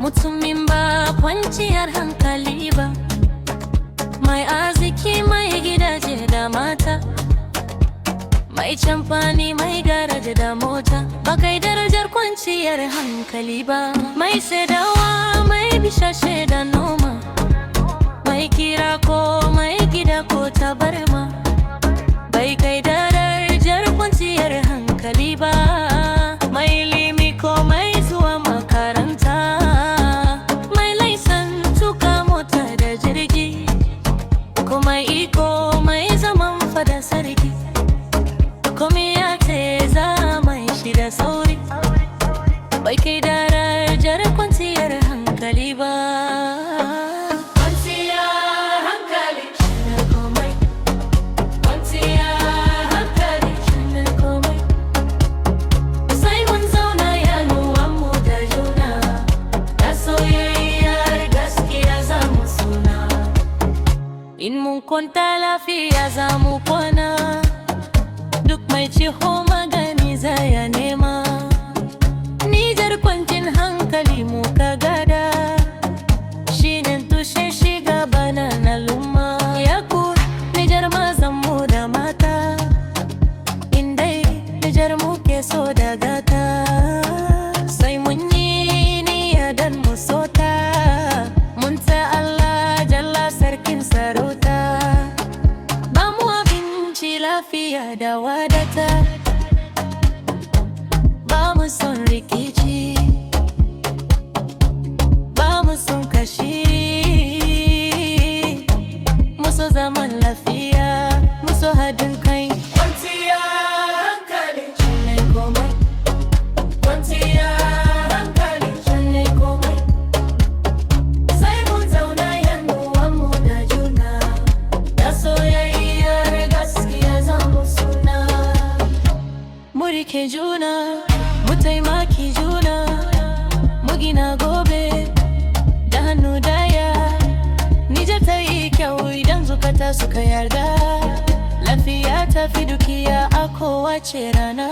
mutumin ba kwanciyar hankali ba, mai arziki mai gidaje da mata, mai camfani mai garaje da mota, ba kai darajar kwanciyar hankali ba. Mai saidawa mai bishashe da noma, mai kira ko mai gida ko tabarma, bai kai darajar kwanciyar hankali ba. Mai limi ko mai zuwa makaranta, mai laisan tuka mota da jirgi, ko mai iko mai zaman fada sarki, komai ya ce za mai shi da sauri, bai kai darajar kwanciyar hankali ba. In mun kwanta lafiya za mu kwana, duk mai ciho magani za ya nema. Nijar kwancin hankali mu ka gada, shine tushen shigaba na al'umma. Ya ku Nijar mazan mu da mata, indai Nijar muke so da gata, sai mun yi niyya dan mu sota. Mun ta Allah jalla sarkin sarauta, ba mu abinci lafiya da wadata, ba mu son rikici, ba mu son kashi, muso zaman lafiya, muso haɗin kai. Rike juna, mu taimaki juna, mu gina gobe da hannu daya. Nijar ta yi kyau idan zukata suka yarda, lafiya ta fi dukiya a kowace rana.